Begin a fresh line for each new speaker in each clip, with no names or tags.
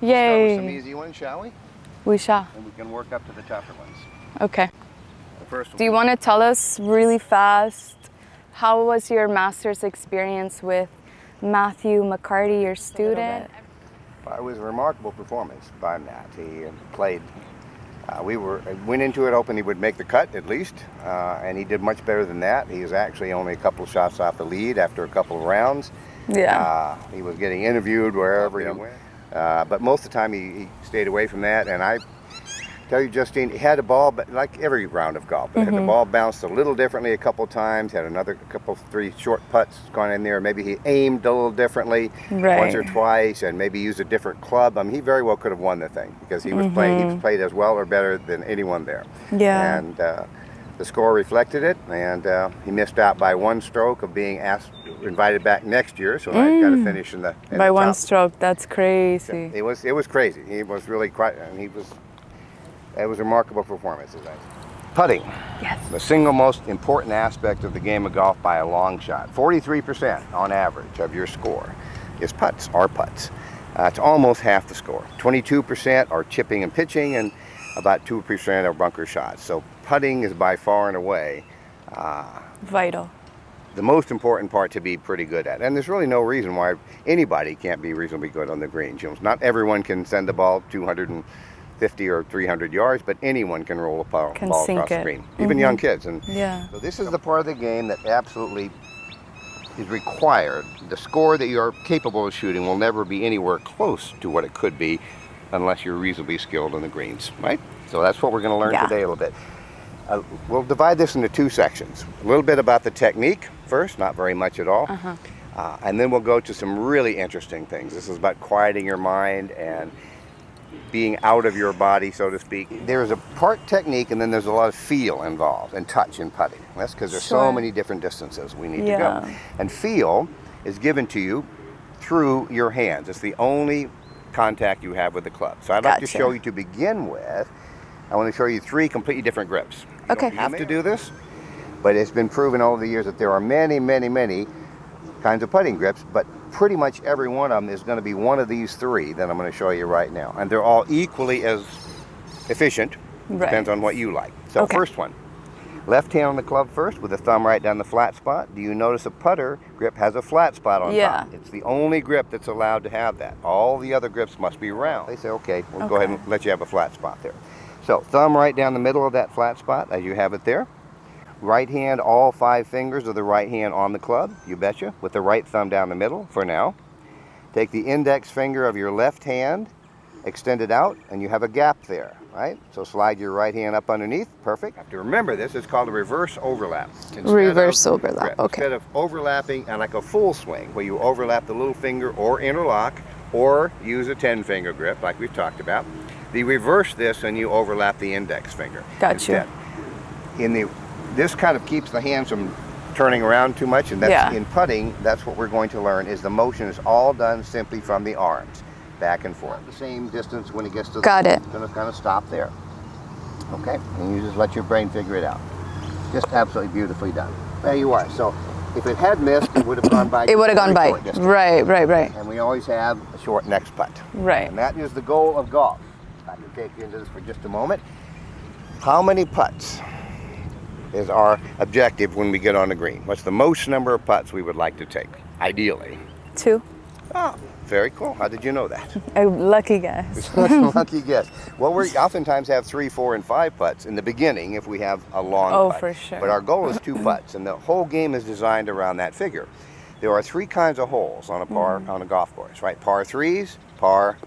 Yay.
Start with some easy ones, shall we?
We shall.
And we can work up to the tougher ones.
Okay.
The first one.
Do you want to tell us really fast, how was your master's experience with Matthew McCarty, your student?
It was a remarkable performance by Matt. He played. We went into it hoping he would make the cut at least, and he did much better than that. He was actually only a couple of shots off the lead after a couple of rounds.
Yeah.
He was getting interviewed wherever he went, but most of the time he stayed away from that. And I tell you, Justine, he had a ball, but like every round of golf, but had the ball bounced a little differently a couple of times. Had another couple, 3 short putts gone in there. Maybe he aimed a little differently once or twice, and maybe used a different club. I mean, he very well could have won the thing because he was playing. He played as well or better than anyone there.
Yeah.
And the score reflected it, and he missed out by 1 stroke of being invited back next year. So I got to finish in the
by 1
top.
stroke. That's crazy.
It was crazy. He was really quite, and it was a remarkable performance. Putting.
Yes.
The single most important aspect of the game of golf by a long shot. 43% on average of your score is putts. It's almost half the score. 22% are chipping and pitching, and about 2% are bunker shots. So putting is by far and away
Vital.
the most important part to be pretty good at. And there's really no reason why anybody can't be reasonably good on the greens. Not everyone can send the ball 250 or 300 yards, but anyone can roll a ball across the green, even young kids. And so this is the part of the game that absolutely is required. The score that you're capable of shooting will never be anywhere close to what it could be unless you're reasonably skilled on the greens, right? So that's what we're going to learn today a little bit. We'll divide this into 2 sections. A little bit about the technique first, not very much at all. And then we'll go to some really interesting things. This is about quieting your mind and being out of your body, so to speak. There's a part technique, and then there's a lot of feel involved and touch in putting. That's because there's so many different distances we need to go. And feel is given to you through your hands. It's the only contact you have with the club. So I'd like to show you, to begin with, I want to show you 3 completely different grips. You don't have to do this, but it's been proven over the years that there are many, many, many kinds of putting grips, but pretty much every one of them is going to be one of these 3 that I'm going to show you right now. And they're all equally as efficient. Depends on what you like. So first one, left hand on the club first with the thumb right down the flat spot. Do you notice a putter grip has a flat spot on top? It's the only grip that's allowed to have that. All the other grips must be round. They say, okay, we'll go ahead and let you have a flat spot there. So thumb right down the middle of that flat spot as you have it there. Right hand, all 5 fingers of the right hand on the club, you betcha, with the right thumb down the middle for now. Take the index finger of your left hand, extend it out, and you have a gap there, right? So slide your right hand up underneath, perfect. You have to remember this, it's called a reverse overlap.
Reverse overlap,
Instead of overlapping and like a full swing, where you overlap the little finger or interlock, or use a 10-finger grip like we've talked about. You reverse this and you overlap the index finger.
Gotcha.
This kind of keeps the hands from turning around too much, and that's in putting, that's what we're going to learn, is the motion is all done simply from the arms, back and forth. The same distance when it gets to it's going to kind of stop there. Okay, and you just let your brain figure it out. Just absolutely beautifully done. There you are. So if it had missed, it would have gone by.
It would have gone by. Right.
And we always have a short next putt.
Right.
And that is the goal of golf. I can take you into this for just a moment. How many putts is our objective when we get on the green? What's the most number of putts we would like to take, ideally? 2. Oh, very cool. How did you know that?
A lucky guess.
That's a lucky guess. Well, we oftentimes have 3, 4, and 5 putts in the beginning if we have a long putt.
Oh, for sure.
But our goal is 2 putts, and the whole game is designed around that figure. There are 3 kinds of holes on a golf course, right? Par 3s, par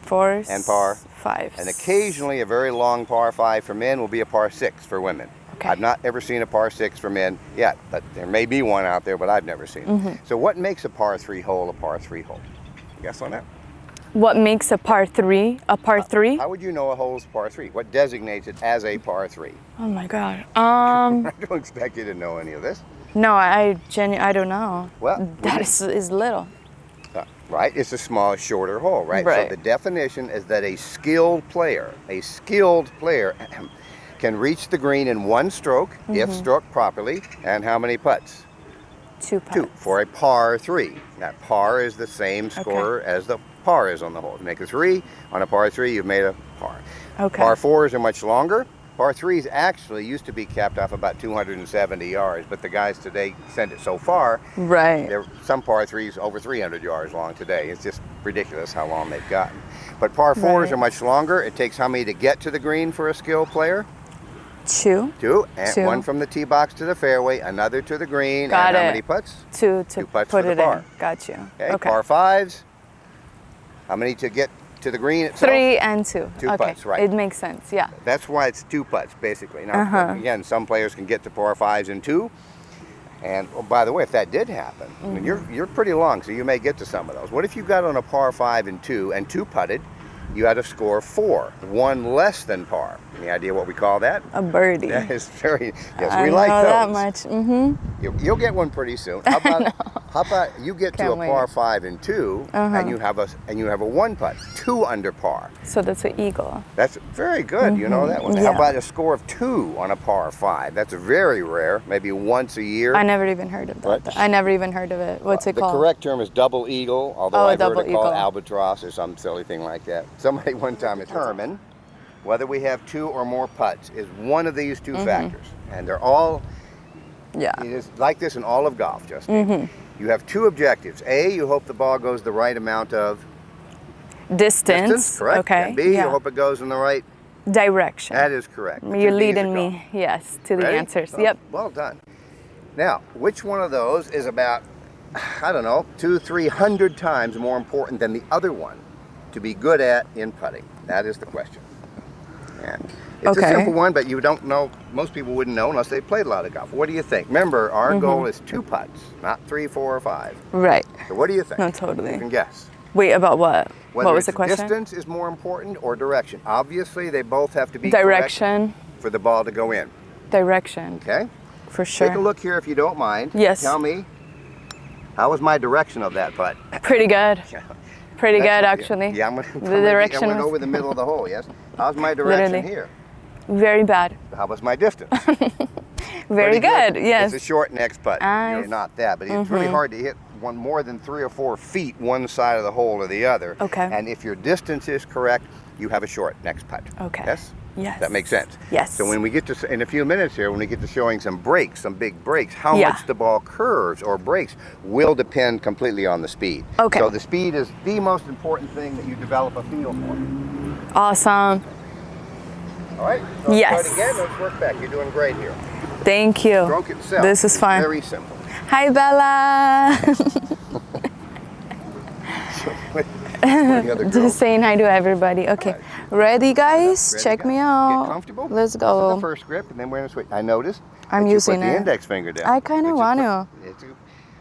4s,
and par
5s.
And occasionally a very long par 5 for men will be a par 6 for women. I've not ever seen a par 6 for men yet, but there may be one out there, but I've never seen it. So what makes a par 3 hole a par 3 hole? Guess on that?
What makes a par 3 a par 3?
How would you know a hole's par 3? What designates it as a par 3?
Oh my God.
I don't expect you to know any of this.
No, I don't know.
Well,
that is little.
Right, it's a small, shorter hole, right? So the definition is that a skilled player can reach the green in 1 stroke, if struck properly, and how many putts?
2 putts.
2 for a par 3. That par is the same score as the par is on the hole. You make a 3 on a par 3, you've made a par.
Okay.
Par 4s are much longer. Par 3s actually used to be capped off about 270 yards, but the guys today send it so far.
Right.
Some par 3s over 300 yards long today. It's just ridiculous how long they've gotten. But par 4s are much longer. It takes how many to get to the green for a skilled player?
2.
2. And
2.
1 from the tee box to the fairway, another to the green.
Got
and
it.
how many putts?
2 to
2 putts
put
for
it
the par.
in. Got you.
Okay. Par 5s. How many to get to the green itself?
3 and 2.
2
okay.
putts, right.
It makes sense, yeah.
That's why it's 2 putts, basically. Now, again, some players can get to par 5s in 2. And oh, by the way, if that did happen, I mean, you're pretty long, so you may get to some of those. What if you got on a par 5 and 2 and 2 putted? You had a score of 4, 1 less than par. Any idea what we call that?
A birdie.
That is very, yes,
I
we like
know
those.
that much. Mm-hmm.
You'll get one pretty soon. How about you get to
Can't
a
wait.
par 5 and 2, and you have a 1 putt, 2 under par.
So that's an eagle.
That's very good. You know that one.
Yeah.
How about a score of 2 on a par 5? That's very rare. Maybe once a year.
I never even heard of that.
What?
I never even heard of it. What's it
The
called?
correct term is double eagle, although
Oh,
I've heard
double
it called
eagle.
albatross or some silly thing like that. Somebody one time determined whether we have 2 or more putts is one of these 2 factors. And they're all,
Yeah.
it is like this in all of golf, Justine. You have 2 objectives. A, you hope the ball goes the right amount of
Distance.
correct?
Okay.
And B,
yeah.
you hope it goes in the right,
Direction.
that is correct.
You're
2 Ds
leading
of golf.
me, yes, to the
Ready?
answers.
Oh,
Yep.
Well done. Now, which one of those is about, I don't know, 200-300 times more important than the other one to be good at in putting? That is the question. And it's a
Okay.
simple one, but you don't know, most people wouldn't know unless they played a lot of golf. What do you think? Remember, our goal is 2 putts, not 3, 4, or 5.
Right.
So what do you think?
No, totally.
You can guess.
Wait, about what?
Whether
What was
it's
the question?
distance is more important or direction. Obviously, they both have to be correct
Direction.
for the ball to go in.
Direction.
Okay?
For sure.
Take a look here if you don't mind.
Yes.
Tell me, how was my direction of that putt?
Pretty good. Pretty good,
That's-
actually.
Yeah, I'm
The direction
I went
was
over the middle of the hole, yes? How's my direction
Literally.
here?
very bad.
How was my distance?
Very
Pretty
good. Yes.
It's a short next putt.
Nice.
You're not that, but it's really hard to hit one more than 3 or 4 feet one side of the hole or the other.
Okay.
And if your distance is correct, you have a short next putt.
Okay.
Yes?
Yes.
That makes sense.
Yes.
So when we get to, in a few minutes here, when we get to showing some breaks, some big breaks, how
Yeah.
much the ball curves or breaks will depend completely on the speed.
Okay.
So the speed is the most important thing that you develop a feel for.
Awesome.
All right? So let's
Yes.
start again. Let's work back. You're doing great here.
Thank you.
Stroke itself.
This is fun.
Very simple.
Hi, Bella.
The other girl.
Just saying hi to everybody. Okay.
All
Ready, guys?
Ready
Check
to go.
me
Get
out.
comfortable.
Let's
This is
go.
the first grip, and then we're going to switch. I noticed
I'm
that you
using
put the
it.
index finger down.
I kinda
which is
want
good.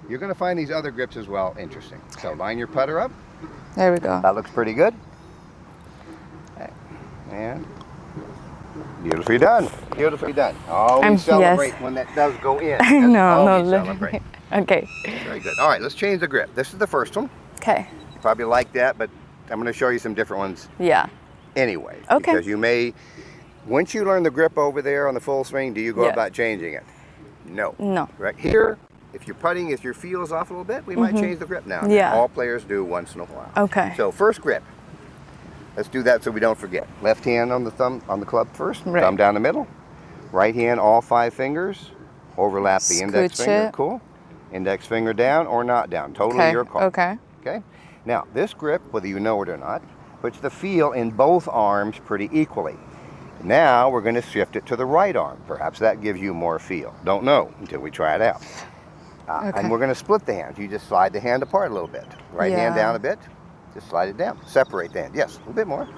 You're going to find these other grips as well interesting. So line your putter up.
There we go.
That looks pretty good. Okay. And beautifully done. Beautifully done. Always celebrate
yes.
when that does go in.
I know, no,
Always
literally.
celebrate.
Okay.
Very good. All right, let's change the grip. This is the first one.
Okay.
You probably like that, but I'm going to show you some different ones
Yeah.
anyway.
Okay.
Because you may, once you learn the grip over there on the full swing, do you go
Yeah.
about changing it? No.
No.
Right here, if you're putting, if your feel is off a little bit, we might change the grip now.
Yeah.
All players do once in a while.
Okay.
So first grip. Let's do that so we don't forget. Left hand on the thumb, on the club first.
Right.
Thumb down the middle. Right hand, all 5 fingers. Overlap the index
Scooch
finger.
it.
Cool. Index finger down or not down. Totally
Okay.
your call.
Okay.
Okay. Now, this grip, whether you know it or not, puts the feel in both arms pretty equally. Now, we're going to shift it to the right arm. Perhaps that gives you more feel. Don't know until we try it out.
Okay.
And we're going to split the hands. You just slide the hand apart a little bit. Right hand
Yeah.
down a bit. Just slide it down. Separate the hand. Yes, a little bit more.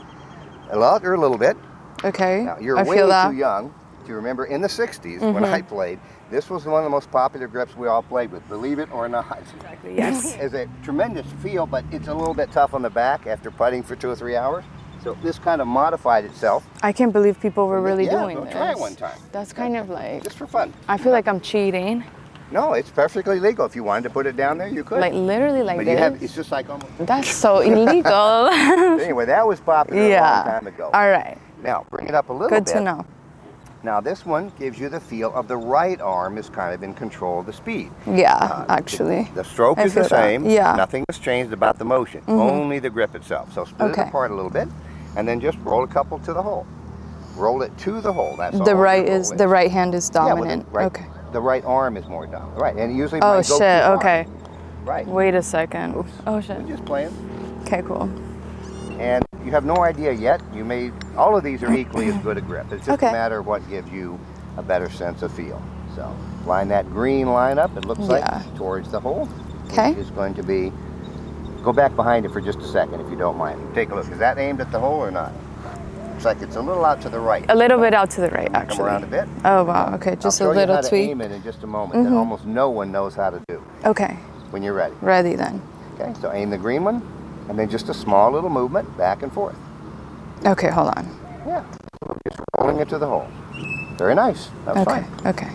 A lot or a little bit.
Okay.
Now, you're
I
way
feel that.
too young to remember in the 60s when I played, this was one of the most popular grips we all played with, believe it or not.
Exactly. Yes.
It's a tremendous feel, but it's a little bit tough on the back after putting for 2 or 3 hours. So this kind of modified itself.
I can't believe people were really
Yeah,
doing
go
this.
try it one time.
That's kind of like,
Just for fun.
I feel like I'm cheating.
No, it's perfectly legal. If you wanted to put it down there, you could.
Like literally like
but
this.
you have, it's just like almost.
That's so illegal.
Anyway, that was popular a long
Yeah.
time ago.
All right.
Now, bring it up a little
Good
bit.
to know.
Now this one gives you the feel of the right arm is kind of in control of the speed.
Yeah, actually.
The stroke
I
is the
feel that.
same.
Yeah.
Nothing has changed about the motion, only the grip itself. So split it
Okay.
apart a little bit, and then just roll a couple to the hole. Roll it to the hole. That's all.
The right hand is dominant.
Yeah, well,
Okay.
the right arm is more dominant. Right, and it usually
Oh
might go
shit.
too far.
Okay.
Right.
Wait a second.
Oops.
Oh shit.
We're just playing.
Okay, cool.
And you have no idea yet. All of these are equally as good a grip. It's just
Okay.
a matter of what gives you a better sense of feel. So line that green line up, it looks like, towards the hole.
Okay.
Which is going to be, go back behind it for just a second if you don't mind. Take a look. Is that aimed at the hole or not? Looks like it's a little out to the right.
A little bit out to the right,
Come
actually.
around a bit.
Oh wow. Okay, just a
I'll show
little
you how to
tweak.
aim it in just a moment that almost no one knows how to do
Okay.
when you're ready.
Ready then.
Okay, so aim the green one, and then just a small little movement back and forth.
Okay, hold on.
Yeah, just rolling it to the hole. Very nice. That's
Okay.
fine.
Okay.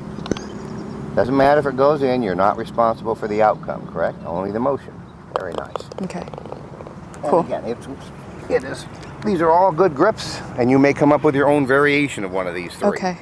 Doesn't matter if it goes in. You're not responsible for the outcome, correct? Only the motion. Very nice.
Okay.
And
Cool.
again, it is. These are all good grips, and you may come up with your own variation of one of these three.
Okay.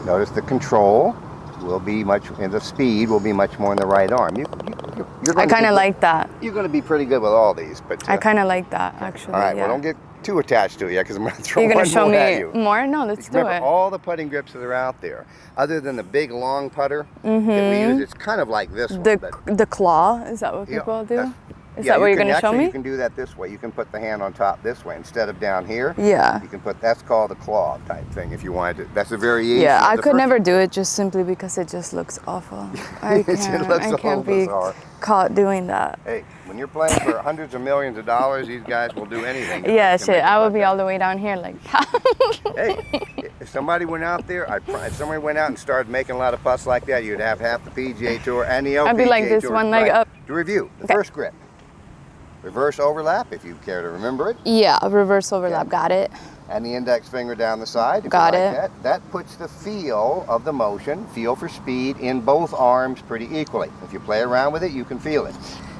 Notice the control will be much, and the speed will be much more in the right arm. You're
I
going
kind of like that.
You're going to be pretty good with all these, but
I kind of like that, actually.
all right.
Yeah.
Well, don't get too attached to it yet, because I'm going to throw
You're
one
gonna show
more at
me
you.
more? No, let's do
Remember,
it.
all the putting grips that are out there, other than the big long putter that we use, it's kind of like this one. but-
The claw, is that what
Yeah,
people do?
that's-
Is
yeah,
that what
you
you're
can-
gonna show
actually,
me?
You can do that this way. You can put the hand on top this way instead of down here.
Yeah.
You can put, that's called the claw type thing if you wanted to. That's a variation.
Yeah,
of
I
the
could
first
never
one.
do it just simply because it just looks awful. I
It just
can't,
looks
I can't
awful
be
bizarre.
caught doing that.
Hey, when you're playing for hundreds of millions of dollars, these guys will do anything. to
Yeah,
make
shit,
it
I would
like
be
that.
all the way down here like,
Hey, if somebody went out there, if somebody went out and started making a lot of putts like that, you'd have half the PGA Tour and the LPGA
I'd be like this,
Tour.
one leg up.
To review, the
Okay.
first grip. Reverse overlap, if you care to remember it.
yeah, reverse overlap,
Yeah.
got it.
And the index finger down the side. If
Got
you like
it.
That. That puts the feel of the motion, feel for speed, in both arms pretty equally. If you play around with it, you can feel it.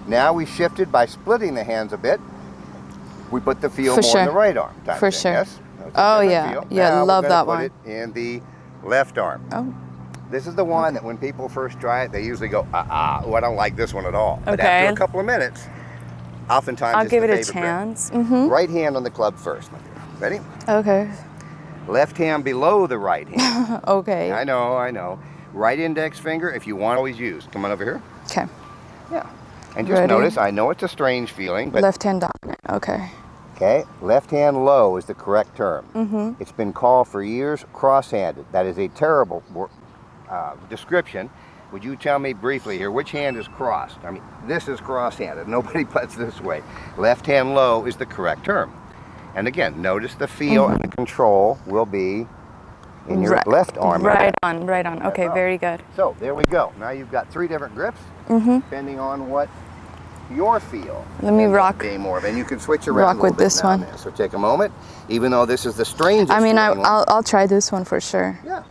Now we shifted by splitting the hands a bit. We put the feel
For
more
sure.
in the right arm. Type
For
thing,
sure.
Yes? That's a
Oh,
different
yeah.
feel.
Yeah,
Now
love
we're gonna
that
put
one.
it in the left arm.
Oh,
This is the one that when people first try it, they usually go, oh, I don't like this one at all. But
Okay.
after a couple of minutes, oftentimes
I'll
it's
give
the
it a
favorite grip.
chance. Mm-hmm.
Right hand on the club first, my dear. Ready?
Okay.
Left hand below the right hand.
Okay.
I know. Right index finger, if you want, always use. Come on over here.
Okay.
Yeah. And just
Ready.
notice, I know it's a strange feeling, but
Left hand dominant. Okay.
okay, left hand low is the correct term.
Mm-hmm.
It's been called for years cross-handed. That is a terrible description. Would you tell me briefly here, which hand is crossed? I mean, this is cross-handed. Nobody puts this way. Left hand low is the correct term. And again, notice the feel and the control will be in your left arm.
Right on. Okay,
on.
very good.
So there we go. Now you've got three different grips, depending on what your feel.
Let me
ends up
rock.
being more of, and you can switch around
Rock
a little
with
bit
this
now and
one.
then. So take a moment, even though this is the strangest.
I mean,
feeling one.
I'll try this one for sure.
Yeah.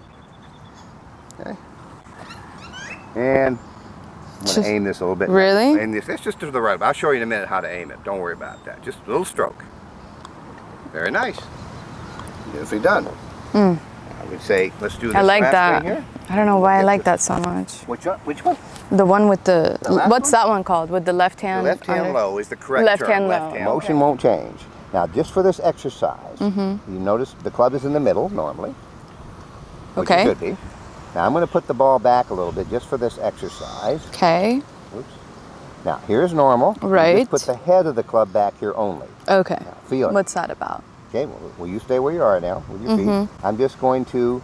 Okay. And I'm going to aim this a little bit.
Really?
Aim this. It's just to the right. I'll show you in a minute how to aim it. Don't worry about that. Just a little stroke. Very nice. Beautifully done. I would say, let's do this.
I like
last
that.
thing here.
I don't know why I
Get
like
this.
that so much.
Which one?
The one with the
last
what's
one?
that one called? With the left
The
hand.
left hand
under-
low is the correct
Left
term.
hand low.
Motion won't change. Now, just for this exercise, you notice the club is in the middle normally. Which
Okay.
it should be. Now, I'm going to put the ball back a little bit just for this exercise.
Okay.
Oops. Now, here's normal. You
Right.
Just put the head of the club back here only.
Okay.
Now, feel it.
What's that about?
Okay, well, will you stay where you are now with your feet? I'm just going to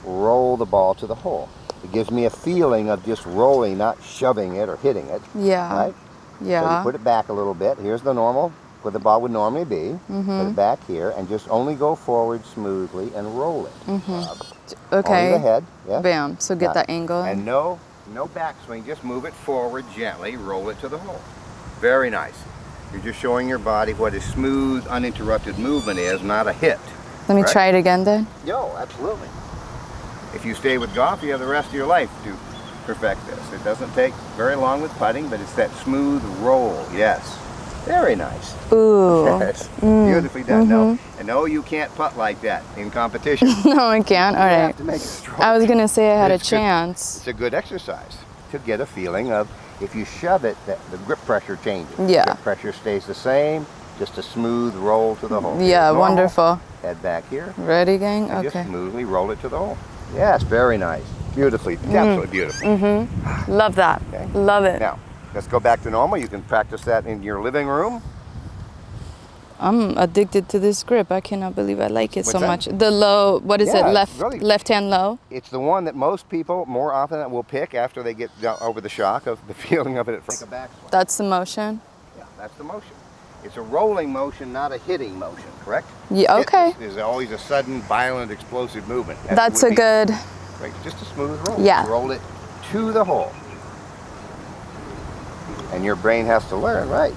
roll the ball to the hole. It gives me a feeling of just rolling, not shoving it or hitting it.
Yeah.
Right? So
Yeah.
you put it back a little bit. Here's the normal, where the ball would normally be. Put it back here and just only go forward smoothly and roll it. Only
Okay.
the head. Yes?
Bam. So get that angle.
And no backswing. Just move it forward gently. Roll it to the hole. Very nice. You're just showing your body what a smooth, uninterrupted movement is, not a hit.
Let me
right?
try it again then.
Yo, absolutely. If you stay with golf, you have the rest of your life to perfect this. It doesn't take very long with putting, but it's that smooth roll. Yes. Very nice.
Ooh.
Yes. Beautifully done. No, and no, you can't putt like that in competition.
No, I can't. All
You
right.
have to make a stroke.
I was gonna say I had a
It's good.
chance.
It's a good exercise to get a feeling of if you shove it, that the grip pressure changes.
Yeah.
Grip pressure stays the same, just a smooth roll to the hole.
Yeah,
Here's normal.
wonderful.
Head back here.
Ready, gang?
And
Okay.
just smoothly roll it to the hole. Yes, very nice. Beautifully, absolutely beautiful.
Love that.
Okay.
Love it.
Now, let's go back to normal. You can practice that in your living room.
I'm addicted to this grip. I cannot believe I like it
What's
so
that?
much. The low, what is
Yeah,
it?
it's really-
Left hand low?
It's the one that most people more often will pick after they get over the shock of the feeling of it at first. Like a backswing.
That's the motion?
Yeah, that's the motion. It's a rolling motion, not a hitting motion, correct?
Yeah, okay.
Hit is always a sudden, violent, explosive movement.
That's
would
a
be-
good,
Right, just a smooth roll.
Yeah.
Roll it to the hole. And your brain has to learn, right?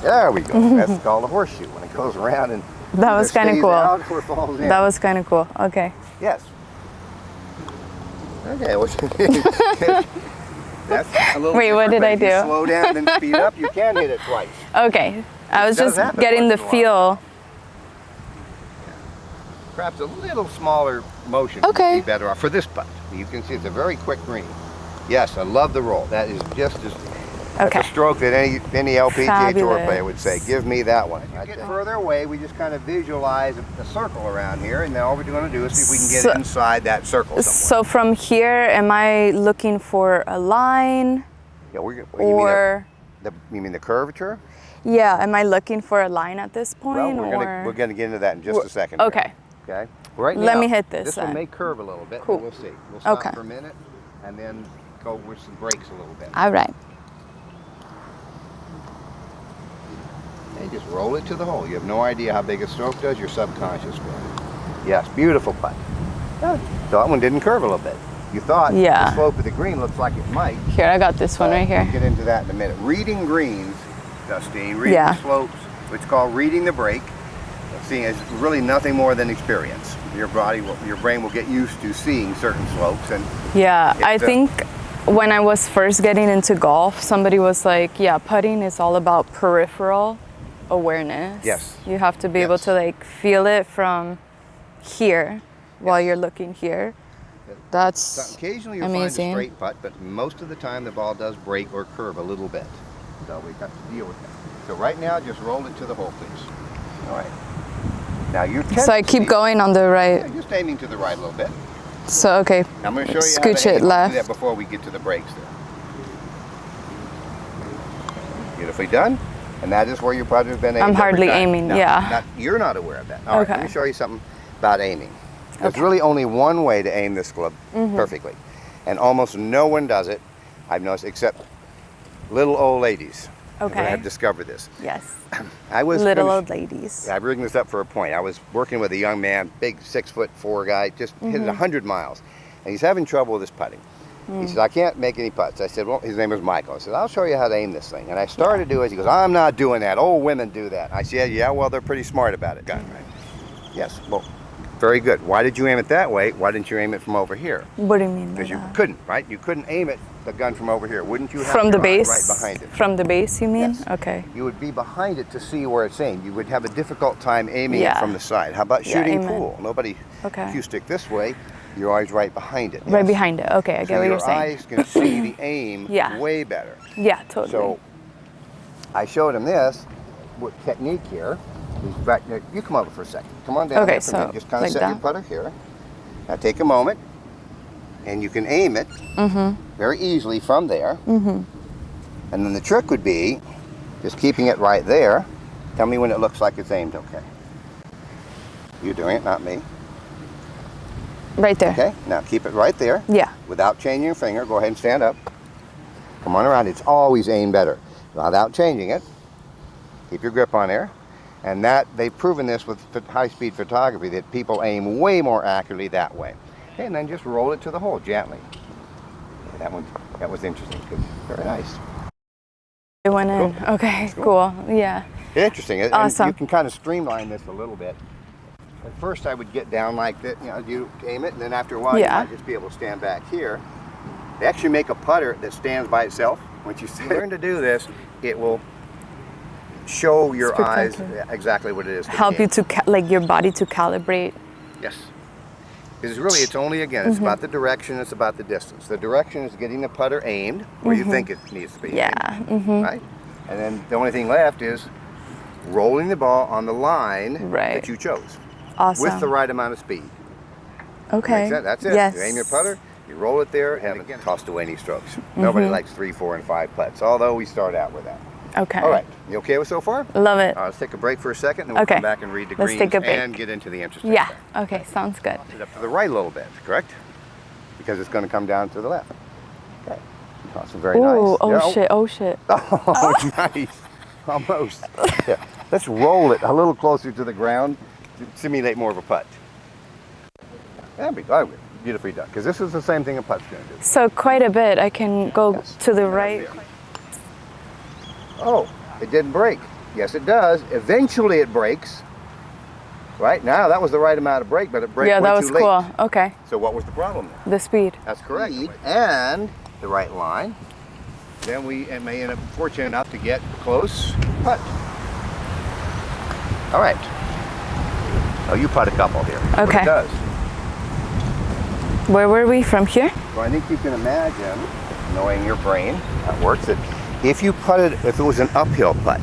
There we go. That's called a horseshoe when it goes around and
that was
either
kind of
stays
cool.
out or falls in.
That was kind of cool. Okay.
Yes. Okay. Well, that's a little
Wait, what
different,
did
but
I
if you
do?
slow down and then speed up, you can hit it twice.
Okay. I was
does
just
happen
getting the
once in a while.
feel.
Perhaps a little smaller motion
Okay.
would be better off for this putt. You can see it's a very quick green. Yes, I love the roll. That is just as that's
Okay.
a stroke that any LPGA tour
Fabulous.
player would say, give me that one. As you get further away, we just kind of visualize a circle around here, and now all we're going to do is see if we can get
So-
inside that circle somewhere.
So from here, am I looking for a line
Yeah, you
or,
mean the curvature?
yeah, am I looking for a line at this point?
Well,
or?
we're gonna get into that in just a second. here.
Okay.
Okay. Right
Let
now,
me hit this
This one
then.
may curve a little bit.
Cool.
But we'll see. We'll stop
Okay.
for a minute and then go with some breaks a little bit.
All right.
Okay, just roll it to the hole. You have no idea how big a stroke does. Your subconscious will. Yes, beautiful putt. Yeah. So that one didn't curve a little bit. You thought
Yeah.
the slope of the green looks like it might.
Here, I got this one right here.
We'll get into that in a minute. Reading greens, Justine, reading
Yeah.
slopes, it's called reading the break. Seeing is really nothing more than experience. Your brain will get used to seeing certain slopes, and
Yeah, I
It's,
think when I was first getting into golf, somebody was like, yeah, putting is all about peripheral awareness.
Yes.
You have to be able
Yes.
to like feel it from here while you're looking here. That's
occasionally you'll
amazing.
find a straight putt, but most of the time the ball does break or curve a little bit. So we have to deal with that. So right now, just roll it to the hole, please. All right. Now you.
So I keep going on the
Yeah,
right.
just aiming to the right a little bit.
So okay,
I'm going to show you
Scooch
how to
it
aim. I'll
left.
do that before we get to the breaks there. Beautifully done. And that is where your putt has been aimed.
I'm
every
hardly
time.
aiming,
No,
yeah.
you're not aware of that. All right, let
Okay.
me show you something about aiming. There's
Okay.
really only one way to aim this club perfectly. And almost no one does it, I've noticed, except little old ladies.
Okay.
Have discovered this.
yes,
I was
little
finished-
old ladies.
I bring this up for a point. I was working with a young man, big 6'4" guy, just hit it 100 miles, and he's having trouble with his putting. He said, I can't make any putts. I said, well, his name was Michael. I said, I'll show you how to aim this thing. And I started to do it. He goes, I'm not doing that. Old women do that. I said, yeah, well, they're pretty smart about it. Gun, right? Yes, well, very good. Why did you aim it that way? Why didn't you aim it from over here?
What do you mean by
Because you
that?
couldn't, right? You couldn't aim it, the gun from over here. Wouldn't you have
From the
your eye
base?
right behind it?
From the base, you mean?
Yes.
Okay.
You would be behind it to see where it's aimed. You would have a difficult time aiming
Yeah.
it from the side. How about
Yeah,
shooting
amen.
pool? Nobody,
Okay.
if you stick this way, you're always right behind it.
Right
Yes.
behind it. Okay, I get
So
what
your
you're saying.
eyes can see the aim
Yeah.
way better.
Yeah, totally.
So I showed him this with technique here. He's back there. You come over for a second. Come on down.
Okay,
there for a minute.
so
Just kind of
like
set your
that?
putter here. Now take a moment, and you can aim it very easily from there. And then the trick would be just keeping it right there. Tell me when it looks like it's aimed okay. You're doing it, not me.
right there.
Okay, now keep it right there.
Yeah.
Without changing your finger, go ahead and stand up. Come on around. It's always aimed better. Without changing it, keep your grip on there. And that they've proven this with high-speed photography that people aim way more accurately that way. Okay, and then just roll it to the hole gently. Yeah, that was interesting. Good. Very nice.
It went in. Okay, cool. Yeah.
Interesting. And
Awesome.
you can kind of streamline this a little bit. At first, I would get down like that. You aim it, and then after a while,
Yeah.
you might just be able to stand back here. They actually make a putter that stands by itself. Once you learn to do this, it will show your
It's
eyes
protective.
exactly what it is. to the
Help you
game.
to like your body to calibrate.
Yes. Because really, it's only, again, it's about the direction, it's about the distance. The direction is getting the putter aimed where you think it needs to be
Yeah.
aimed, right? And then the only thing left is rolling the ball on the line
Right.
that you chose
Awesome.
with the right amount of speed.
Okay.
Makes sense? That's it.
Yes.
You aim your putter, you roll it there, and again, tossed away any strokes. Nobody likes 3, 4, and 5 putts, although we start out with that.
Okay.
All right, you okay with so far?
Love it.
Let's take a break for a second, and we'll
Okay.
come back and read the
Let's
greens
take a break.
and get into the interesting
Yeah.
stuff.
Okay. Sounds good.
Toss it up to the right a little bit, correct? Because it's going to come down to the left. Okay. Toss it very nice.
Ooh, oh
Yeah,
shit. Oh shit.
Oh, nice. Almost. Yeah. Let's roll it a little closer to the ground to simulate more of a putt. That'd be beautifully done. Because this is the same thing a putt's going to do.
So quite a bit. I can go
Yes.
to the right.
Oh, it didn't break. Yes, it does. Eventually it breaks. Right now, that was the right amount of break, but it breaks
Yeah,
way
that was
too late.
cool. Okay.
So what was the problem then?
The speed.
That's correct. And the right line. Then we may end up fortunate enough to get close putt. All right. Oh, you putt a couple here. That's what
Okay.
it does.
Where were we from here?
So I think you can imagine, knowing your brain, how it works, that if you putted, if it was an uphill putt,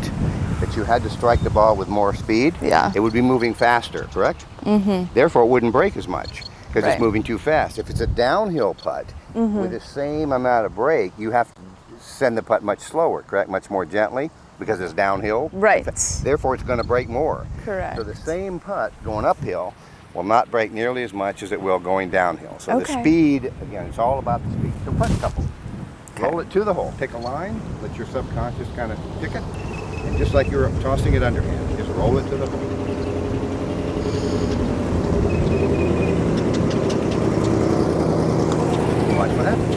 that you had to strike the ball with more speed,
Yeah.
it would be moving faster, correct? Mm-hmm. Therefore, it wouldn't break as much because
Right.
it's moving too fast. If it's a downhill putt with the same amount of break, you have to send the putt much slower, correct? Much more gently because it's downhill.
Right.
Therefore, it's going to break more.
Correct.
So the same putt going uphill will not break nearly as much as it will going downhill. So the
Okay.
speed, again, it's all about the speed. So putt a couple. Roll it to the hole. Pick a line. Let your subconscious kind of pick it. And just like you're tossing it underhand, just roll it to the hole. Watch what happens.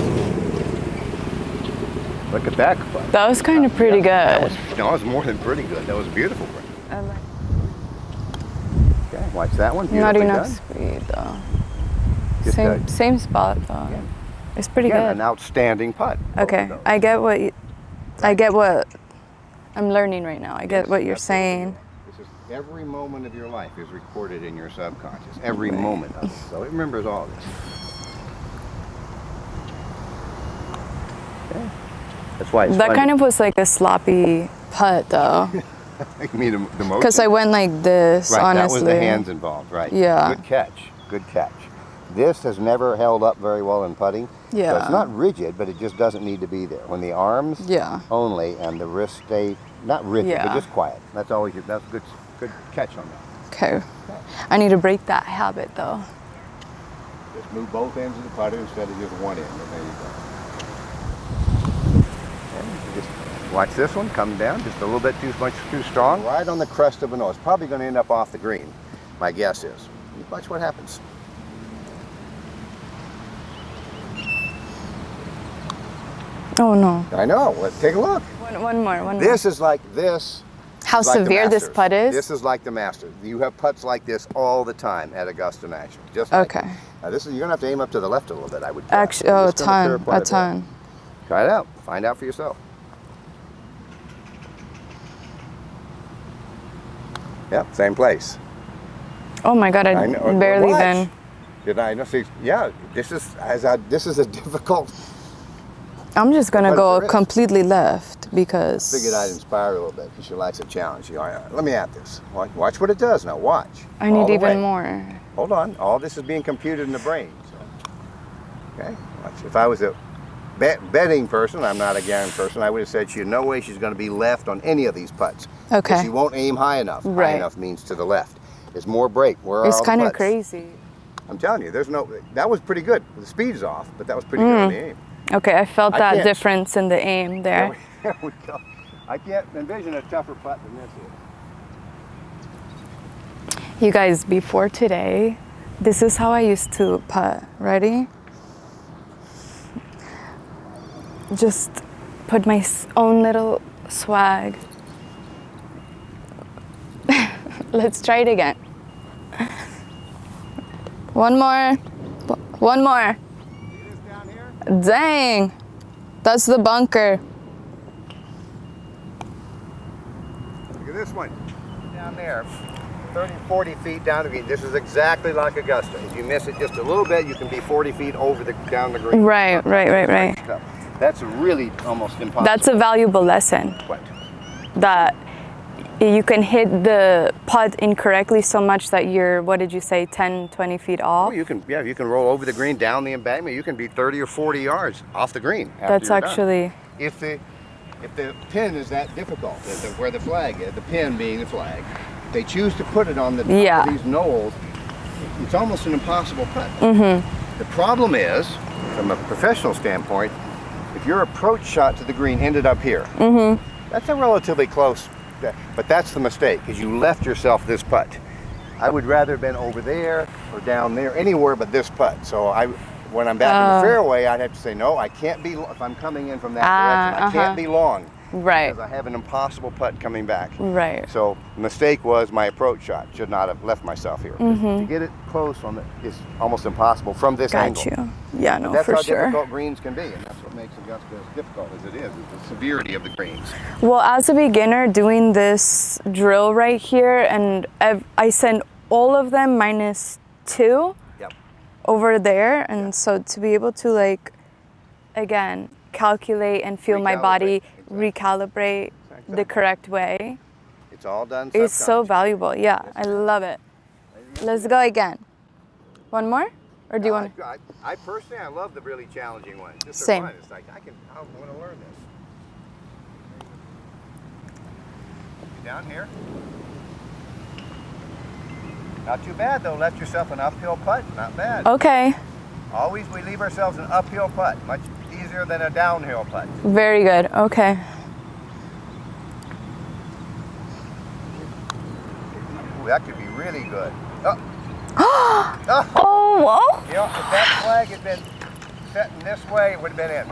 Look at that putt.
That was kind of pretty
That
good.
was, no, it was more than pretty good. That was beautiful.
I like-
Okay, watch that one.
Not
Beautifully
enough
done.
speed though.
Just
Same spot though.
Yeah.
It's pretty
Again,
good.
an outstanding putt. Both
Okay,
of those.
I get what I'm learning right now. I get
Yes,
what you're
that's what we're
saying.
doing. This is every moment of your life is recorded in your subconscious. Every moment of it. So it remembers all this. Okay. That's why it's
That
fun.
kind of was like a sloppy putt though,
I mean, the motion.
because I went like this.
Right,
Honestly,
that was the hands involved, right?
Yeah.
Good catch. Good catch. This has never held up very well in putting. So
Yeah.
it's not rigid, but it just doesn't need to be there. When the arms
Yeah.
only and the wrist stay not rigid, but
Yeah.
just quiet. That's always that's good catch on that.
Okay, I need to break that habit though.
Just move both ends of the putter instead of just one end. And there you go. Okay, just watch this one come down just a little bit too strong. Right on the crest of a nose. Probably going to end up off the green. My guess is. Watch what happens.
Oh no.
I know. Let's take a look.
One more.
This is like this.
How
is like the
severe this
Masters.
putt is?
This is like the Masters. You have putts like this all the time at Augusta National. Just like
Okay.
it. Now this is you're gonna have to aim up to the left a little bit. I would. guess.
Actually, oh, a
It's gonna curve
ton,
quite
a
bit.
ton.
Try it out. Find out for yourself. Yep, same place.
Oh my God, I
know.
barely
Watch.
then.
Did I know? See, yeah, this is a difficult.
I'm just gonna
But
go
there is.
completely left because.
Figured I'd inspire a little bit because she likes a challenge. All right, let me at this. Watch what it does. Now watch.
I
All
need
the
even
way.
more.
Hold on. All this is being computed in the brain. So. Okay. Watch. If I was a betting person, I'm not a gambling person, I would have said she had no way she's going to be left on any of these putts.
Okay.
She won't aim high enough. High
Right.
enough means to the left. There's more break. Where are
It's
all the
kind of
putts?
crazy.
I'm telling you, that was pretty good. The speed's off, but that was pretty good on the aim.
Okay, I felt
I
that
can't-
difference in the aim there.
There we go. I can't envision a tougher putt than this is.
You guys, before today, this is how I used to putt. Ready? Just put my own little swag. Let's try it again. One more. One more.
See this down here?
Dang. That's the bunker.
this one down there, 30, 40 feet down the green. This is exactly like Augusta. If you miss it just a little bit, you can be 40 feet down the green.
Right.
That's really almost impossible.
That's a valuable lesson.
What?
That you can hit the putt incorrectly so much that you're, what did you say, 10, 20 feet off?
Oh, you can roll over the green, down the embankment. You can be 30 or 40 yards off the green.
That's actually...
If the pin is that difficult, where the flag is, the pin being the flag, they choose to put it on the top of these knolls, it's almost an impossible putt. Mm-hmm. The problem is, from a professional standpoint, if your approach shot to the green ended up here, that's a relatively close, but that's the mistake, because you left yourself this putt. I would rather have been over there or down there, anywhere but this putt. So when I'm back in the fairway, I'd have to say, no, I can't be, if I'm coming in from that direction, I can't be long.
Right.
Because I have an impossible putt coming back.
Right.
So the mistake was my approach shot. Should not have left myself here. To get it close is almost impossible from this angle.
Got you. Yeah, no,
that's
for
how
sure.
difficult greens can be, and that's what makes Augusta as difficult as it is the severity of the greens.
Well, as a beginner doing this drill right here, and I send all of them -2 over there, and so to be able to, like, again, calculate and feel my body recalibrate the correct way,
it's all done.
It's so valuable. Yeah, I love it. Let's go again. One more, or do you want?
I personally, I love the really challenging ones. Just
Same.
Fun. It's like I want to learn this. Down here. Not too bad though. Left yourself an uphill putt. Not bad.
Okay.
Always we leave ourselves an uphill putt. Much easier than a downhill putt.
Very good. Okay.
Ooh, that could be really good.
Oh, whoa.
You know, if that flag had been set in this way, it would have been in.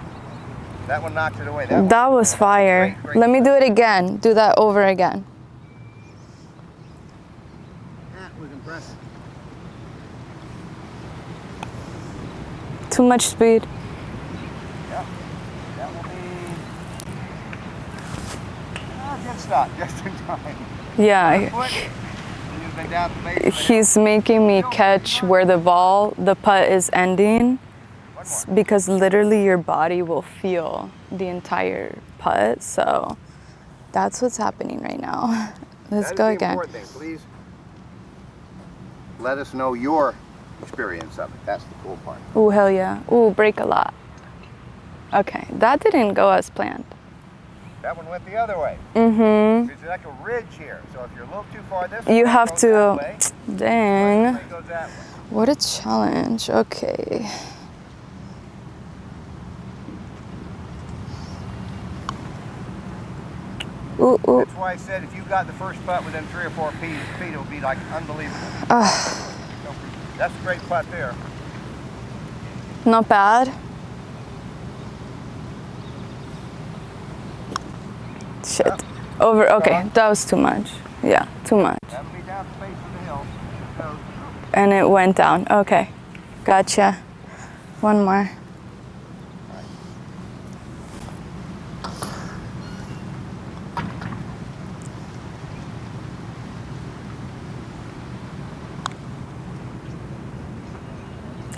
That one knocked it away.
That was fire.
Great
Let me do it again. Do that over again.
That was impressive.
Too much speed.
Yeah, that will be a good stop, just in time.
Yeah.
Base,
he's making me catch where the putt is ending, because literally your body will feel the entire putt. So that's what's happening right now. Let's go again.
Please let us know your experience of it. That's the cool part.
Ooh, hell yeah. Ooh, break a lot. Okay, that didn't go as planned.
That one went the other way.
Mm-hmm.
There's like a ridge here, so if you're a little too far this way,
you have to.
Way,
dang.
it goes that way.
What a challenge. Okay. Ooh, ooh.
That's why I said if you got the first putt within 3 or 4 feet, it would be like unbelievable. That's a great putt there.
Not bad. Shit.
Yeah.
Over. Okay, that was too much. Yeah, too much.
That'll be down the face of the hill.
And it went down. Okay, gotcha. One more.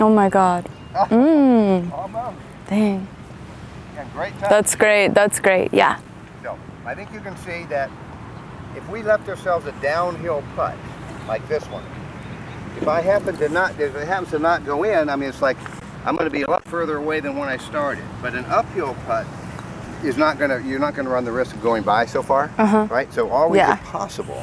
Oh my God.
Almost.
Dang.
Yeah, great touch.
That's great. That's great. Yeah.
So, I think you can see that if we left ourselves a downhill putt, like this one, if it happens to not go in, I mean, it's like I'm going to be a lot further away than when I started. But an uphill putt is you're not going to run the risk of going by so far, right? So always if possible,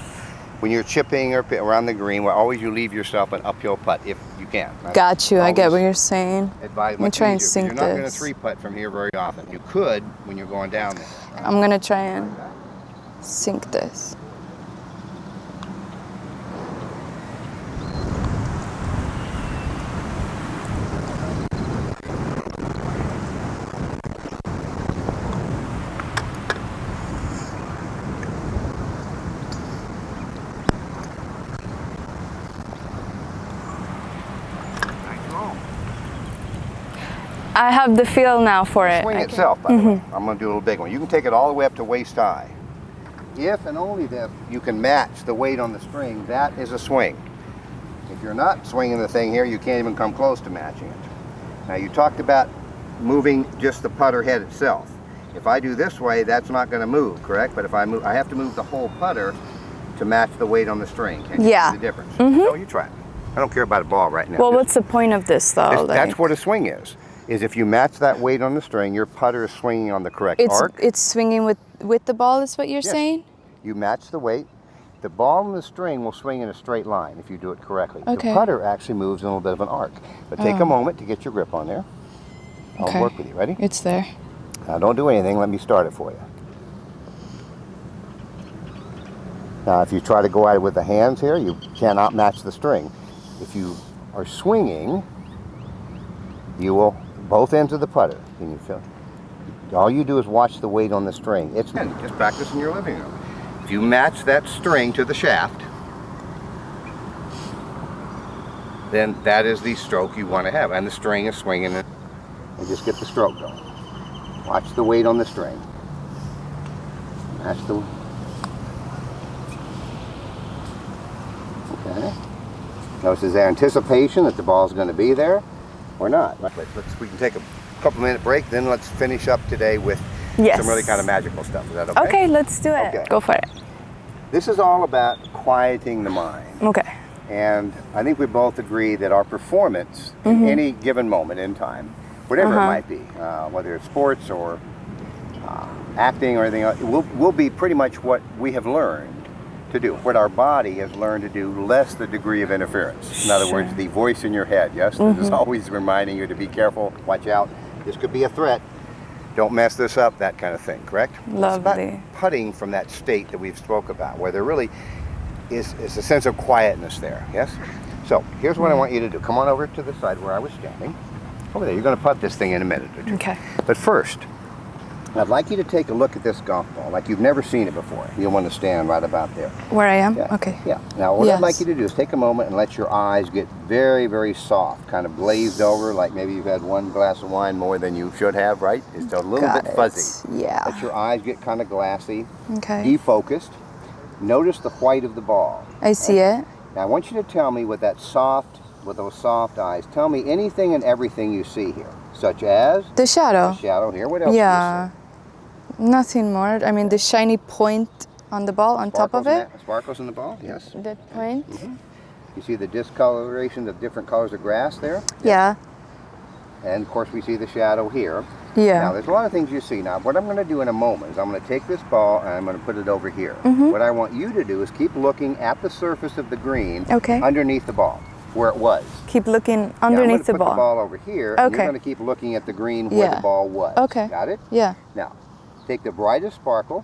when you're chipping or around the green, always you leave yourself an uphill putt if you can.
Got you. I get what you're saying.
Let
me try and sink
You're not going to
this.
3-putt from here very often. You could when you're going down there. Right?
I'm gonna try and sink this. I have the feel now for it.
Swing itself, by the way. I'm going to do a little big one. You can take it all the way up to waist high. if and only if you can match the weight on the string, that is a swing. If you're not swinging the thing here, you can't even come close to matching it. Now you talked about moving just the putter head itself. If I do this way, that's not going to move, correct? But if I move, I have to move the whole putter to match the weight on the string. Can you see the difference? No, you try it. I don't care about a ball right now.
Well, what's the point of this though?
That's what a swing is if you match that weight on the string, your putter is swinging on the correct arc.
It's swinging with the ball is what you're saying?
You match the weight. The ball and the string will swing in a straight line if you do it correctly.
Okay.
The putter actually moves in a little bit of an arc. But take a moment to get your grip on there. I'll work with you. Ready?
It's there.
Now don't do anything. Let me start it for you. Now if you try to go at it with the hands here, you cannot match the string. If you are swinging, you will, both ends of the putter. Can you feel? All you do is watch the weight on the string. It's just practice in your living room. If you match that string to the shaft, then that is the stroke you want to have, and the string is swinging it. And just get the stroke going. Watch the weight on the string. Match the. Okay. Notice is there anticipation that the ball is going to be there, or not? We can take a couple minute break, then let's finish up today with some really kind of magical stuff. Is that okay?
Okay, let's do it.
Okay.
Go for it.
This is all about quieting the mind.
Okay.
And I think we both agree that our performance in any given moment in time, whatever it might be, whether it's sports or acting or anything else, will be pretty much what we have learned to do, what our body has learned to do, less the degree of interference. In other words, the voice in your head, yes, that is always reminding you to be careful, watch out, this could be a threat, don't mess this up, that kind of thing, correct?
Lovely.
It's about putting from that state that we've spoke about, where there really is a sense of quietness there, yes? So here's what I want you to do. Come on over to the side where I was standing. Over there, you're going to putt this thing in a minute or two.
Okay.
But first, I'd like you to take a look at this golf ball like you've never seen it before. You'll want to stand right about there.
Where I am?
Yeah.
Okay.
Yeah. Now what I'd like you to do is take a moment and let your eyes get very, very soft, kind of glazed over, like maybe you've had one glass of wine more than you should have, right? It's a little bit fuzzy.
Yeah.
Let your eyes get kind of glassy,
defocused.
Notice the white of the ball.
I see it.
Now I want you to tell me with those soft eyes, tell me anything and everything you see here, such as
the shadow.
The shadow here. What else do you see?
Nothing more. I mean, the shiny point on the ball on top of it.
Sparkles in the ball, yes.
That point.
You see the discoloration of different colors of grass there?
Yeah.
And of course we see the shadow here.
Yeah.
Now there's a lot of things you see. Now what I'm going to do in a moment is I'm going to take this ball and I'm going to put it over here. What I want you to do is keep looking at the surface of the green underneath the ball, where it was.
Keep looking underneath the ball.
I'm going to put the ball over here and you're going to keep looking at the green where the ball was.
Okay.
Got it?
Yeah.
Now, take the brightest sparkle,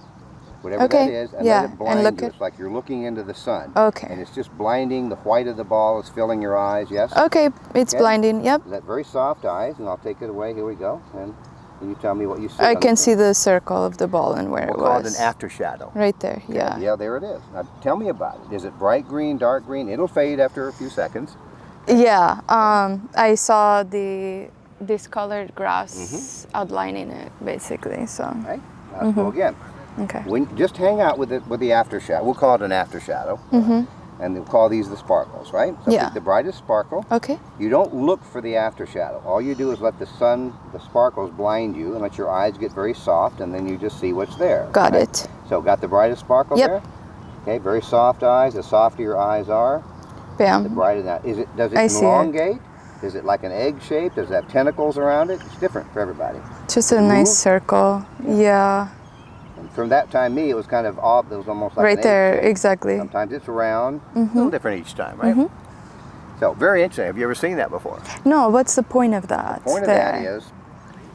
whatever that is, and let it blind you. It's like you're looking into the sun.
Okay.
And it's just blinding. The white of the ball is filling your eyes, yes?
Okay, it's blinding, yep.
That very soft eyes, and I'll take it away. Here we go. And you tell me what you see.
I can see the circle of the ball and where it was.
We'll call it an aftershadow.
Right there, yeah.
Yeah, there it is. Now tell me about it. Is it bright green, dark green? It'll fade after a few seconds.
Yeah, I saw the discolored grass outlining it, basically, so.
Right. Let's go again.
Okay.
Just hang out with the aftershadow. We'll call it an aftershadow. And we'll call these the sparkles, right? So pick the brightest sparkle.
Okay.
You don't look for the aftershadow. All you do is let the sun, the sparkles blind you and let your eyes get very soft and then you just see what's there.
Got it.
So got the brightest sparkle there? Okay, very soft eyes. The softer your eyes are,
Bam.
the brighter that. Does it elongate? Is it like an egg shape? Does it have tentacles around it? It's different for everybody.
Just a nice circle. Yeah.
And from that time, it was kind of off. It was almost like
right
an
there,
egg shape.
exactly.
Sometimes it's round, a little different each time, right? So very interesting. Have you ever seen that before?
No. What's the point of that?
The point of that is,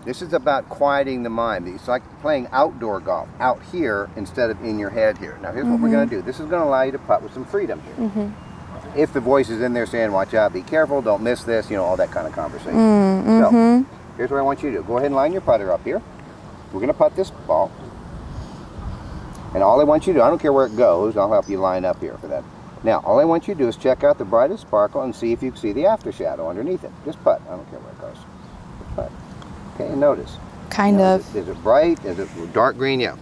this is about quieting the mind. It's like playing outdoor golf out here instead of in your head here. Now here's what we're going to do. This is going to allow you to putt with some freedom here. If the voice is in there saying, watch out, be careful, don't miss this, all that kind of conversation. So here's what I want you to do. Go ahead and line your putter up here. We're going to putt this ball. And all I want you to do, I don't care where it goes, I'll help you line up here for that. Now, all I want you to do is check out the brightest sparkle and see if you can see the aftershadow underneath it. Just putt. I don't care where it goes. Just putt. Okay, and notice.
Kind of.
Is it bright? Is it dark green? Yeah.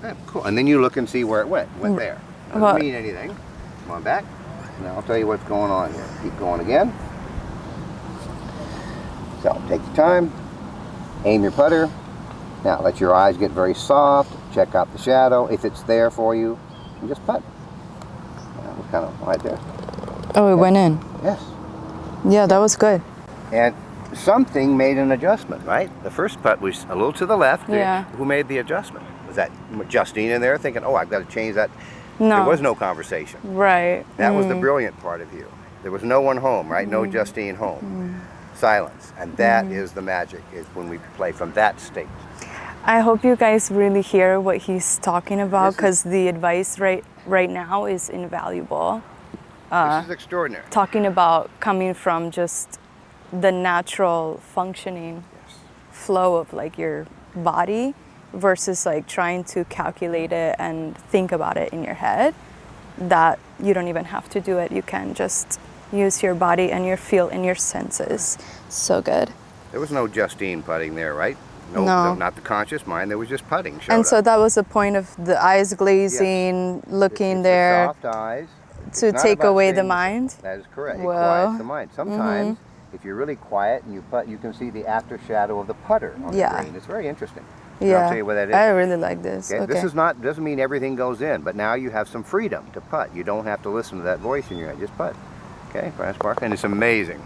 Yeah, cool. And then you look and see where it went. Went there. Doesn't
Well,
mean anything. Come on back. Now I'll tell you what's going on here. Keep going again. So take your time. Aim your putter. Now let your eyes get very soft. Check out the shadow. If it's there for you, and just putt. That was kind of right there.
Oh, it went in.
Yes.
Yeah, that was good.
And something made an adjustment, right? The first putt was a little to the left.
Yeah.
Who made the adjustment? Was that Justine in there thinking, oh, I've got to change that?
No.
There was no conversation.
Right.
That was the brilliant part of you. There was no one home, right? No Justine home. Silence. And that is the magic, is when we play from that state.
I hope you guys really hear what he's talking about, because the advice right now is invaluable.
This is extraordinary.
Talking about coming from just the natural functioning flow of like your body versus like trying to calculate it and think about it in your head, that you don't even have to do it. You can just use your body and your feel and your senses. So good.
There was no Justine putting there, right?
No.
Not the conscious mind. There was just putting.
And so that was the point of the eyes glazing, looking
it's
there.
The soft eyes.
To take away the mind?
That is correct. It
Whoa.
quiets the mind. Sometimes, if you're really quiet and you putt, you can see the aftershadow of the putter on the green. It's very interesting. And I'll tell you what that is.
I really like this. Okay.
This is not, doesn't mean everything goes in, but now you have some freedom to putt. You don't have to listen to that voice in your head. Just putt. Okay, Brian Spark. And it's amazing.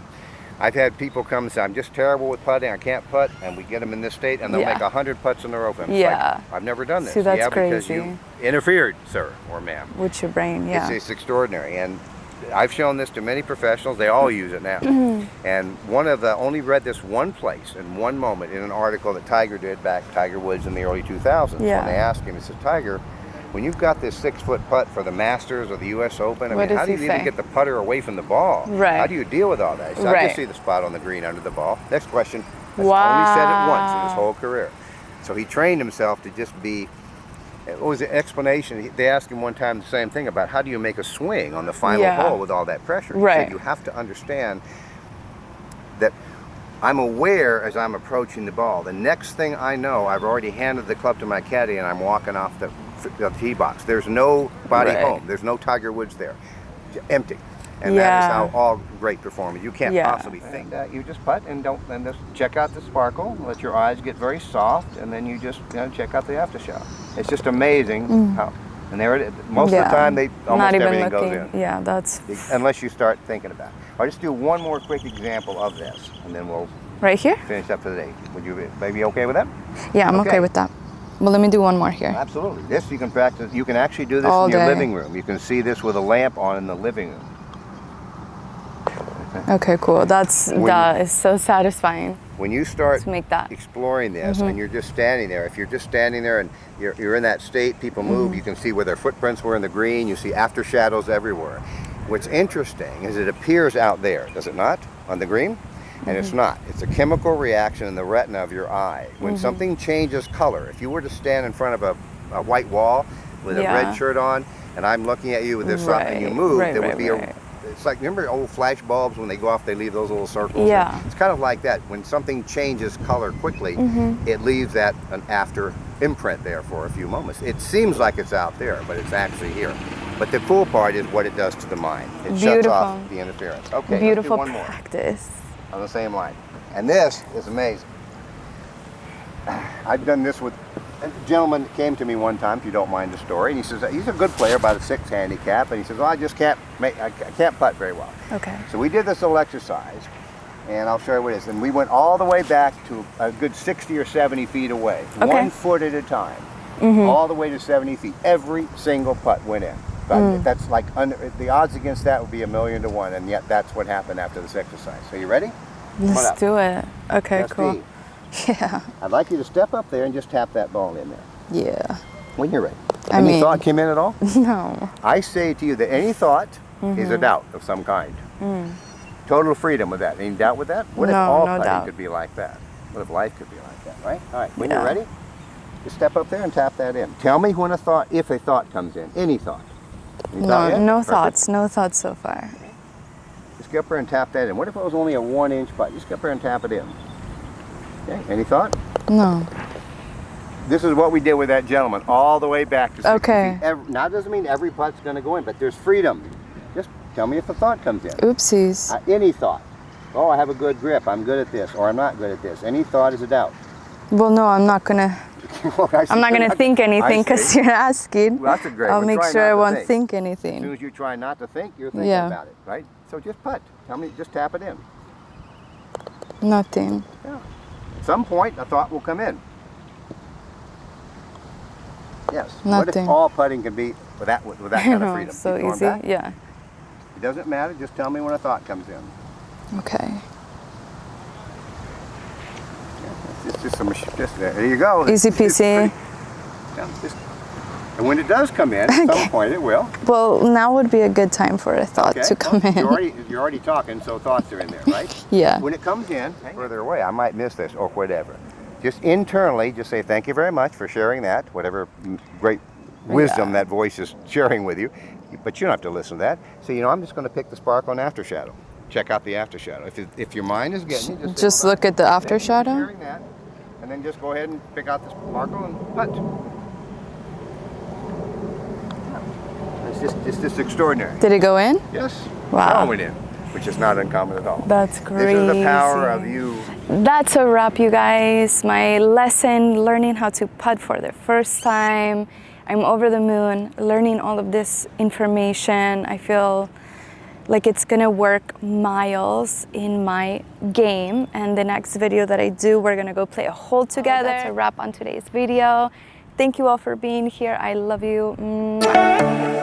I've had people come and say, I'm just terrible with putting, I can't putt, and we get them in this state, and they'll make 100 putts in a row. And it's like, I've never done this.
See, that's
because
crazy.
you interfered, sir or ma'am.
With your brain,
It's extraordinary, and I've shown this to many professionals. They all use it now. And only read this one place in one moment in an article that Tiger did back, Tiger Woods in the early 2000s. When they asked him, he said, Tiger, when you've got this 6-foot putt for the Masters or the U.S. Open, I mean, how do you even get the putter away from the ball?
Right.
How do you deal with all that? So I just see the spot on the green under the ball. Next question. That's only said it once in his whole career. So he trained himself to just be. What was the explanation? They asked him one time the same thing about how do you make a swing on the final hole with all that pressure. He said you have to understand that I'm aware as I'm approaching the ball. The next thing I know, I've already handed the club to my caddy and I'm walking off the tee box. There's nobody home. There's no Tiger Woods there. Empty. And that is how all great performers. You can't possibly think. And, you just putt and just check out the sparkle. Let your eyes get very soft, and then you just check out the aftershow. It's just amazing how. And there it is. Most of the time, almost everything goes in.
Yeah, that's.
Unless you start thinking about it. I'll just do one more quick example of this, and then we'll.
Right here?
Finish up for the day. Would you be okay with that?
Yeah, I'm okay with that. Well, let me do one more here.
Absolutely. This you can practice. You can actually do this in your living room. You can see this with a lamp on in the living room.
Okay, cool. That is so satisfying.
When you start
to make that.
exploring this and you're just standing there, if you're just standing there and you're in that state, people move, you can see where their footprints were in the green, you see after shadows everywhere. What's interesting is it appears out there, does it not, on the green? And it's not. It's a chemical reaction in the retina of your eye. When something changes color, if you were to stand in front of a white wall with a red shirt on, and I'm looking at you with this up and you move, there would be it's like, remember old flash bulbs when they go off, they leave those little circles?
Yeah.
It's kind of like that. When something changes color quickly, it leaves an after imprint there for a few moments. It seems like it's out there, but it's actually here. But the cool part is what it does to the mind. It shuts off the interference. Okay,
beautiful
let's do one more.
Practice.
On the same line. And this is amazing. I've done this with a gentleman that came to me one time, if you don't mind the story, and he says he's a good player, about a 6 handicap, and he says, well, I just can't putt very well.
Okay.
So we did this little exercise, and I'll show you what it is. And we went all the way back to a good 60 or 70 feet away, 1 foot at a time, all the way to 70 feet. Every single putt went in. But that's like, the odds against that would be 1,000,000 to 1, and yet that's what happened after this exercise. So you ready?
Let's do it. Okay, cool. Yeah.
I'd like you to step up there and just tap that ball in there.
Yeah.
When you're ready. Any thought came in at all?
No.
I say to you that any thought is a doubt of some kind. Total freedom with that. Any doubt with that? What if all putting could be like that? What if life could be like that, right? All right, when you're ready, just step up there and tap that in. Tell me when if a thought comes in, any thought.
No thoughts. No thoughts so far.
Just get up there and tap that in. What if it was only a 1-inch putt? Just get up there and tap it in. Okay, any thought?
No.
this is what we did with that gentleman all the way back to
Okay.
Now, it doesn't mean every putt's going to go in, but there's freedom. Just tell me if a thought comes in.
Oopsies.
Any thought. Oh, I have a good grip. I'm good at this, or I'm not good at this. Any thought is a doubt.
Well, no, I'm not gonna. I'm not gonna think anything because you're asking.
Well, that's a great
I'll
one.
make
Try
sure
not
I
to
won't
think.
think
As
anything.
soon as you try not to think, you're thinking
Yeah.
about it, right? So just putt. Tell me, just tap it in.
Nothing.
Yeah. At some point, a thought will come in. Yes. What if
Nothing.
all putting can be with that kind of freedom?
So
Keep going
easy.
back.
Yeah.
It doesn't matter. Just tell me when a thought comes in.
Okay.
It's just some. There you go.
Easy
It's
peasy.
and when it does come in, at some point it will.
Well, now would be a good time for a thought to come in.
You're already talking, so thoughts are in there, right?
Yeah.
When it comes in, further away, I might miss this or whatever. Just internally, just say thank you very much for sharing that, whatever great wisdom that voice is sharing with you. But you don't have to listen to that. So, I'm just going to pick the sparkle and aftershadow. Check out the aftershadow. If your mind is getting you,
Just look at the aftershadow.
Sharing that, and then just go ahead and pick out the sparkle and putt. It's just extraordinary.
Did it go in?
Yes.
Wow.
It went in, which is not uncommon at all.
That's crazy.
This is the power of you.
That's a wrap, you guys. My lesson, learning how to putt for the first time. I'm over the moon, learning all of this information. I feel like it's gonna work miles in my game. And the next video that I do, we're gonna go play a hole together. That's a wrap on today's video. Thank you all for being here. I love you. Mwah.